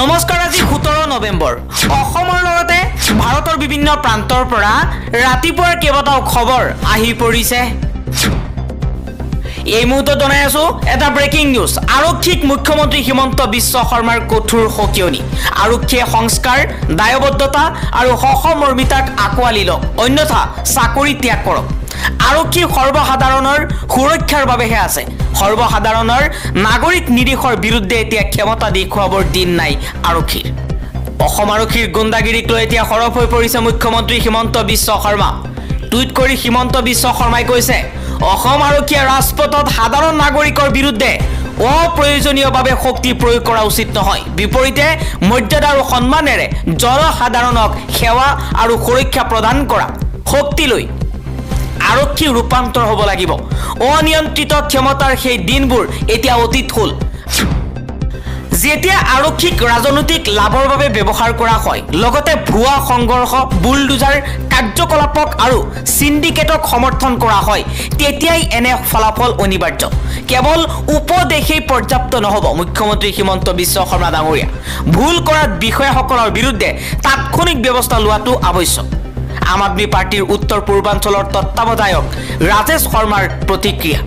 নমস্কাৰ, আজি 17 নৱেম্বৰ। অসমৰ লগতে ভাৰতৰ বিভিন্ন প্ৰান্তৰ পৰা ৰাতিপুৱাৰ কেইবাটাও খবৰ আহি পৰিছে। এই মুহূৰ্তত জনাই আছো এটা ব্ৰেকিং নিউজ। আৰক্ষীক মুখ্যমন্ত্ৰী হিমন্ত বিশ্ব শৰ্মাৰ কঠোৰ সকিয়নি। আৰক্ষীয়ে সংস্কাৰ, দায়বদ্ধতা আৰু সহমৰ্মিতাক আঁকোৱালি লওক, অন্যথা চাকৰি ত্যাগ কৰক। আৰক্ষী সৰ্বসাধাৰণৰ সুৰক্ষাৰ বাবেহে আছে। সৰ্বসাধাৰণৰ নাগৰিক নিৰীক্ষৰ বিৰুদ্ধে এতিয়া ক্ষমতা দেখুৱাবৰ দিন নাই আৰক্ষীৰ। অসম আৰক্ষীৰ গুণ্ডাগিৰিক লৈ এতিয়া সৰব হৈ পৰিছে মুখ্যমন্ত্ৰী হিমন্ত বিশ্ব শৰ্মা। টুইট কৰি হিমন্ত বিশ্ব শৰ্মাই কৈছে, অসম আৰক্ষীয়ে ৰাজপথত সাধাৰণ নাগৰিকৰ বিৰুদ্ধে অপ্ৰয়োজনীয়ভাৱে শক্তি প্ৰয়োগ কৰা উচিত নহয়। বিপৰীতে মৰ্যাদা আৰু সন্মানেৰে জনসাধাৰণক সেৱা আৰু সুৰক্ষা প্ৰদান কৰা শক্তিলৈ আৰক্ষী ৰূপান্তৰ হ'ব লাগিব। অনিয়ন্ত্ৰিত ক্ষমতাৰ সেই দিনবোৰ এতিয়া অতীত হ'ল। যেতিয়া আৰক্ষীক ৰাজনৈতিক লাভৰ বাবে ব্যৱহাৰ কৰা হয়, লগতে ভুৱা সংঘৰ্ষ, বুলডোজাৰ কাৰ্যকলাপক আৰু চিণ্ডিকেটক সমৰ্থন কৰা হয়, তেতিয়াই এনে ফলাফল অনিবাৰ্য। কেৱল উপদেশেই পৰ্যাপ্ত নহ'ব। মুখ্যমন্ত্ৰী হিমন্ত বিশ্ব শৰ্মা ডাঙৰীয়া ভুল কৰাত বিষয়াসকলৰ বিৰুদ্ধে তাৎক্ষণিক ব্যৱস্থা লোৱাটো আৱশ্যক। আম আদমি পাৰ্টিৰ উত্তৰ পূৰ্বাঞ্চলৰ তত্ত্বাৱধায়ক ৰাজেশ শৰ্মাৰ প্ৰতিক্ৰিয়া।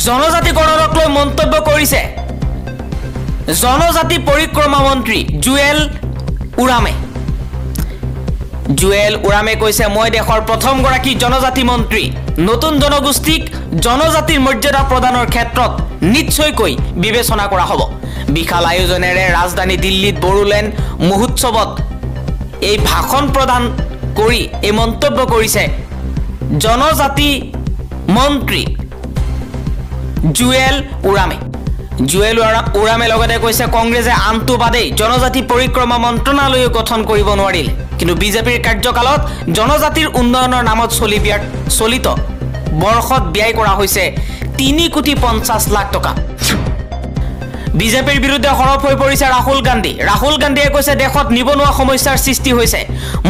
জনজাতিকৰণক লৈ মন্তব্য কৰিছে জনজাতি পৰিক্ৰমা মন্ত্ৰী জুৱেল ওৰামে। জুৱেল ওৰামে কৈছে, মই দেশৰ প্ৰথমগৰাকী জনজাতি মন্ত্ৰী। নতুন জনগোষ্ঠীক জনজাতিৰ মৰ্যাদা প্ৰদানৰ ক্ষেত্ৰত নিশ্চয়কৈ বিবেচনা কৰা হ'ব। বিশাল আয়োজনেৰে ৰাজধানী দিল্লীত বড়োলেণ্ড মহোৎসৱত এই ভাষণ প্ৰদান কৰি এই মন্তব্য কৰিছে জনজাতি মন্ত্ৰী জুৱেল ওৰামে। জুৱেল ওৰামে লগতে কৈছে, কংগ্ৰেছে আনটো বাদেই জনজাতি পৰিক্ৰমা মন্ত্ৰণালয় গঠন কৰিব নোৱাৰিলে, কিন্তু বিজেপিৰ কাৰ্যকালত জনজাতিৰ উন্নয়নৰ নামত চলিত বৰ্ষত ব্যয় কৰা হৈছে 3,50 লাখ টকা। বিজেপিৰ বিৰুদ্ধে সৰব হৈ পৰিছে ৰাহুল গান্ধী। ৰাহুল গান্ধীয়ে কৈছে, দেশত নিবনুৱা সমস্যাৰ সৃষ্টি হৈছে,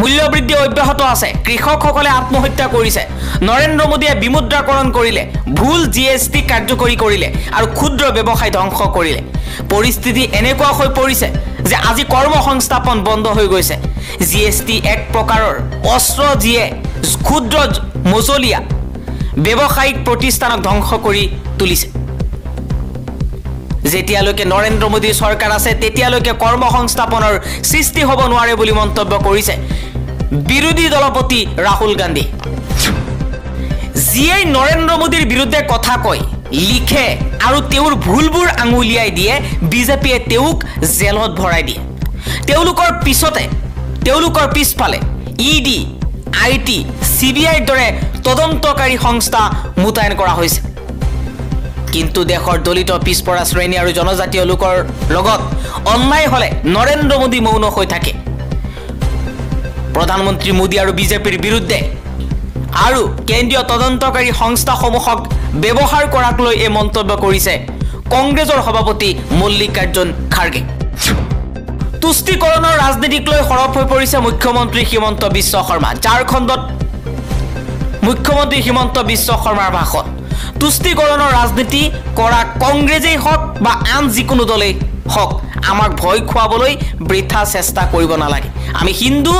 মূল্যবৃদ্ধি অব্যাহত আছে, কৃষকসকলে আত্মহত্যা কৰিছে, নৰেন্দ্ৰ মোদীয়ে বিমুদ্ৰাকৰণ কৰিলে, ভুল GST কাৰ্যকৰী কৰিলে আৰু ক্ষুদ্ৰ ব্যৱসায় ধ্বংস কৰিলে। পৰিস্থিতি এনেকুৱা হৈ পৰিছে যে আজি কৰ্মসংস্থাপন বন্ধ হৈ গৈছে। GST এক প্ৰকাৰৰ অস্ত্ৰ, যিয়ে ক্ষুদ্ৰ মজলীয়া ব্যৱসায়িক প্ৰতিষ্ঠানক ধ্বংস কৰি তুলিছে। যেতিয়ালৈকে নৰেন্দ্ৰ মোদীৰ চৰকাৰ আছে, তেতিয়ালৈকে কৰ্মসংস্থাপনৰ সৃষ্টি হ'ব নোৱাৰে বুলি মন্তব্য কৰিছে বিৰোধী দলপতি ৰাহুল গান্ধী। যিয়ে নৰেন্দ্ৰ মোদীৰ বিৰুদ্ধে কথা কয়, লিখে আৰু তেওঁৰ ভুলবোৰ আঙুলিয়াই দিয়ে, বিজেপিয়ে তেওঁক জেলত ভৰাই দিয়ে। তেওঁলোকৰ পিছফালে ED, IT, CBIৰ দৰে তদন্তকাৰী সংস্থা মোতায়েন কৰা হৈছে। কিন্তু দেশৰ দলিত, পিছপৰা শ্ৰেণী আৰু জনজাতীয় লোকৰ লগত অন্যায় হ'লে নৰেন্দ্ৰ মোদী মৌন হৈ থাকে। প্ৰধানমন্ত্ৰী মোদী আৰু বিজেপিৰ বিৰুদ্ধে আৰু কেন্দ্ৰীয় তদন্তকাৰী সংস্থাসমূহক ব্যৱহাৰ কৰাক লৈ এই মন্তব্য কৰিছে কংগ্ৰেছৰ সভাপতি মল্লিকাৰ্জুন খাৰ্গে। তুষ্টিকৰণৰ ৰাজনীতিক লৈ সৰব হৈ পৰিছে মুখ্যমন্ত্ৰী হিমন্ত বিশ্ব শৰ্মা। ঝাৰখণ্ডত মুখ্যমন্ত্ৰী হিমন্ত বিশ্ব শৰ্মাৰ ভাষণ। তুষ্টিকৰণৰ ৰাজনীতি কৰা কংগ্ৰেছেই হওক বা আন যিকোনো দলেই হওক, আমাক ভয় খুৱাবলৈ বৃথা চেষ্টা কৰিব নালাগে। আমি হিন্দু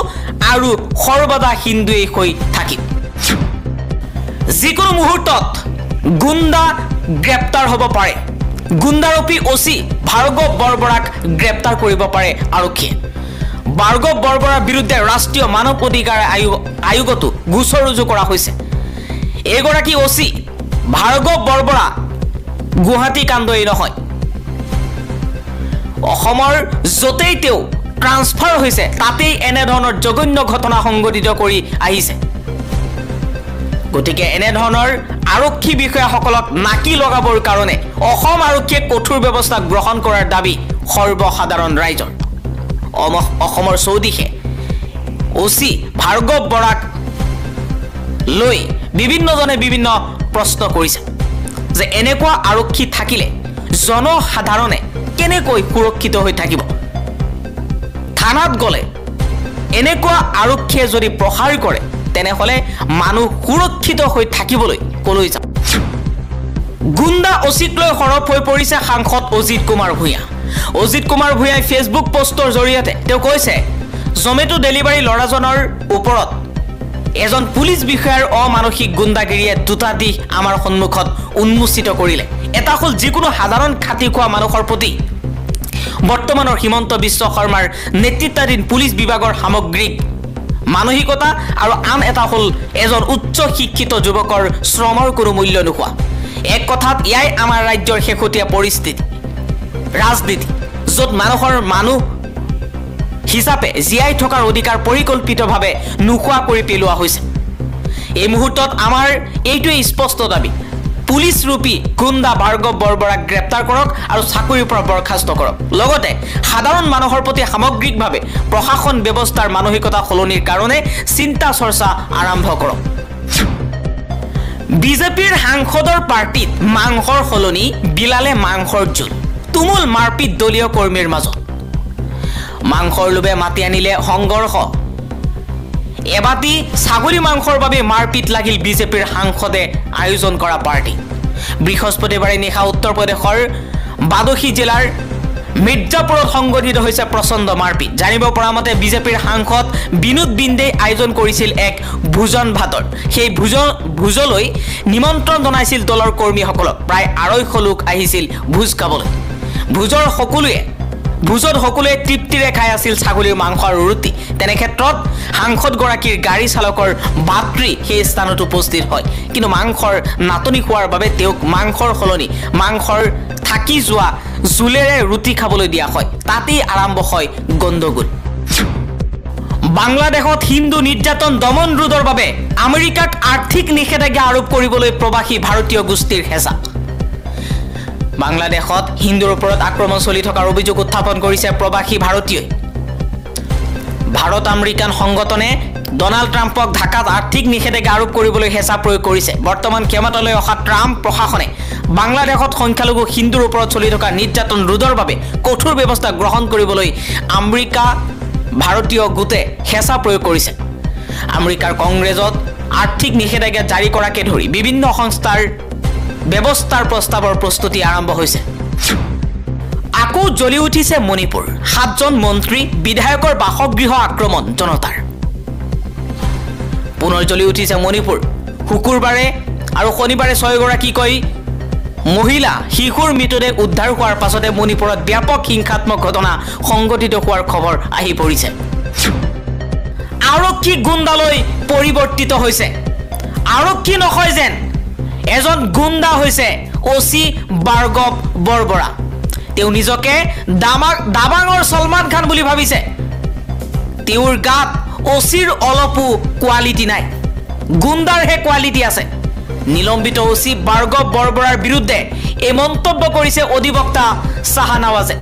আৰু সৰ্বদা হিন্দুৱেই হৈ থাকিম। যিকোনো মুহূৰ্তত গুণ্ডা গ্ৰেপ্তাৰ হ'ব পাৰে। গুণ্ডাৰূপী OC ভাৰ্গৱ বৰবৰাক গ্ৰেপ্তাৰ কৰিব পাৰে আৰক্ষীয়ে। ভাৰ্গৱ বৰবৰাৰ বিৰুদ্ধে ৰাষ্ট্ৰীয় মানৱ অধিকাৰ আয়োগতো গোচৰ ৰুজু কৰা হৈছে। এইগৰাকী OC ভাৰ্গৱ বৰবৰা গুৱাহাটী কাণ্ডই নহয়, অসমৰ য'তেই তেওঁ ট্ৰান্সফাৰ হৈছে তাতেই এনেধৰণৰ জঘন্য ঘটনা সংঘটিত কৰি আহিছে। গতিকে এনেধৰণৰ আৰক্ষী বিষয়াসকলক নাকি লগাবৰ কাৰণে অসম আৰক্ষীয়ে কঠোৰ ব্যৱস্থা গ্ৰহণ কৰাৰ দাবী সৰ্বসাধাৰণ ৰাইজৰ। অসমৰ চৌদিশে OC ভাৰ্গৱ বৰাক লৈ বিভিন্নজনে বিভিন্ন প্ৰশ্ন কৰিছে যে এনেকুৱা আৰক্ষী থাকিলে জনসাধাৰণে কেনেকৈ সুৰক্ষিত হৈ থাকিব। থানাত গ'লে এনেকুৱা আৰক্ষীয়ে যদি প্ৰহাৰ কৰে, তেনেহ'লে মানুহ সুৰক্ষিত হৈ থাকিবলৈ কলৈ যাব। গুণ্ডা OCক লৈ সৰব হৈ পৰিছে সাংসদ অজিত কুমাৰ ভূঞা। অজিত কুমাৰ ভূঞাই ফেচবুক পোষ্টৰ জৰিয়তে তেওঁ কৈছে জমেটো ডেলিভাৰী ল'ৰাজনৰ ওপৰত এজন পুলিচ বিষয়াৰ অমানসিক গুণ্ডাগিৰিয়ে দুটা দিশ আমাৰ সন্মুখত উন্মোচিত কৰিলে। এটা হ'ল যিকোনো সাধাৰণ খাতি খোৱা মানুহৰ প্ৰতি বৰ্তমানৰ হিমন্ত বিশ্ব শৰ্মাৰ নেতৃত্বাধীন পুলিচ বিভাগৰ সামগ্ৰিক মানসিকতা, আৰু আন এটা হ'ল এজন উচ্চ শিক্ষিত যুৱকৰ শ্ৰমৰ কোনো মূল্য নোহোৱা। এক কথাত এয়াই আমাৰ ৰাজ্যৰ শেহতীয়া পৰিস্থিতি ৰাজনীতি, য'ত মানুহৰ মানুহ হিচাপে জীয়াই থকাৰ অধিকাৰ পৰিকল্পিতভাৱে নোহোৱা কৰি পেলোৱা হৈছে। এই মুহূৰ্তত আমাৰ এইটোৱে স্পষ্ট দাবী, পুলিচ ৰূপী গুণ্ডা ভাৰ্গৱ বৰবৰাক গ্ৰেপ্তাৰ কৰক আৰু চাকৰিৰ পৰা বৰখাস্ত কৰক। লগতে সাধাৰণ মানুহৰ প্ৰতি সামগ্ৰিকভাৱে প্ৰশাসন ব্যৱস্থাৰ মানসিকতা সলনিৰ কাৰণে চিন্তা চৰ্চা আৰম্ভ কৰক। বিজেপিৰ সাংসদৰ পাৰ্টিত মাংসৰ সলনি বিলালে মাংসৰ জোল, তুমুল মাৰপিট দলীয় কৰ্মীৰ মাজত। মাংসৰ লোভে মাতি আনিলে সংঘৰ্ষ। এবাটি ছাগলী মাংসৰ বাবে মাৰপিট লাগিল বিজেপিৰ সাংসদে আয়োজন কৰা পাৰ্টি। বৃহস্পতিবাৰে নিশা উত্তৰ প্ৰদেশৰ বাদোহী জিলাৰ মিৰ্জাপুৰত সংঘটিত হৈছে প্ৰচণ্ড মাৰপিট। জানিব পৰা মতে বিজেপিৰ সাংসদ বিনোদ বিন্দেই আয়োজন কৰিছিল এক ভোজন ভাতৰ। সেই ভোজলৈ নিমন্ত্ৰণ জনাইছিল দলৰ কৰ্মীসকলক। প্ৰায় 250 লোক আহিছিল ভোজ খাবলৈ। ভোজত সকলোৱে তৃপ্তিৰে খাই আছিল ছাগলীৰ মাংস আৰু ৰুটি। তেনে ক্ষেত্ৰত সাংসদগৰাকীৰ গাড়ী চালকৰ ভাতৃ সেই স্থানত উপস্থিত হয়, কিন্তু মাংসৰ নাটনি হোৱাৰ বাবে তেওঁক মাংসৰ সলনি মাংসৰ থাকি যোৱা জোলেৰে ৰুটি খাবলৈ দিয়া হয়। তাতেই আৰম্ভ হয় গণ্ডগোল। বাংলাদেশত হিন্দু নিৰ্যাতন দমন ৰোধৰ বাবে আমেৰিকাক আৰ্থিক নিষেধাজ্ঞা আৰোপ কৰিবলৈ প্ৰৱাসী ভাৰতীয় গোষ্ঠীৰ হেঁচা। বাংলাদেশত হিন্দুৰ ওপৰত আক্ৰমণ চলি থকাৰ অভিযোগ উত্থাপন কৰিছে প্ৰৱাসী ভাৰতীয়ই। ভাৰত আমেৰিকান সংগঠনে ডনাল্ড ট্ৰাম্পক ঢাকাত আৰ্থিক নিষেধাজ্ঞা আৰোপ কৰিবলৈ হেঁচা প্ৰয়োগ কৰিছে। বৰ্তমান ক্ষমতালৈ অহা ট্ৰাম্প প্ৰশাসনে বাংলাদেশত সংখ্যালঘু হিন্দুৰ ওপৰত চলি থকা নিৰ্যাতন ৰোধৰ বাবে কঠোৰ ব্যৱস্থা গ্ৰহণ কৰিবলৈ আমেৰিকা ভাৰতীয় গোটে হেঁচা প্ৰয়োগ কৰিছে। আমেৰিকাৰ কংগ্ৰেছত আৰ্থিক নিষেধাজ্ঞা জাৰি কৰাকে ধৰি বিভিন্ন সংস্থাৰ ব্যৱস্থাৰ প্ৰস্তাৱৰ প্ৰস্তুতি আৰম্ভ হৈছে। আকৌ জ্বলি উঠিছে মণিপুৰ। 7জন মন্ত্ৰী বিধায়কৰ বাসগৃহ আক্ৰমণ জনতাৰ। পুনৰ জ্বলি উঠিছে মণিপুৰ। শুকুৰবাৰে আৰু শনিবাৰে 6গৰাকীকৈ মহিলা শিশুৰ মৃতদেহ উদ্ধাৰ হোৱাৰ পাছতে মণিপুৰত ব্যাপক হিংসাত্মক ঘটনা সংঘটিত হোৱাৰ খবৰ আহি পৰিছে। আৰক্ষী গুণ্ডালৈ পৰিৱৰ্তিত হৈছে। আৰক্ষী নহয় যেন এজন গুণ্ডা হৈছে অচি ভাৰ্গৱ বৰবৰা। তেওঁ নিজকে দাবাঙৰ সলমান খান বুলি ভাবিছে। তেওঁৰ গাত অচিৰ অলপো কোৱালিটি নাই, গুণ্ডাৰহে কোৱালিটি আছে। নিলম্বিত অচি ভাৰ্গৱ বৰবৰাৰ বিৰুদ্ধে এই মন্তব্য কৰিছে অধিবক্তা শাহনৱাজে।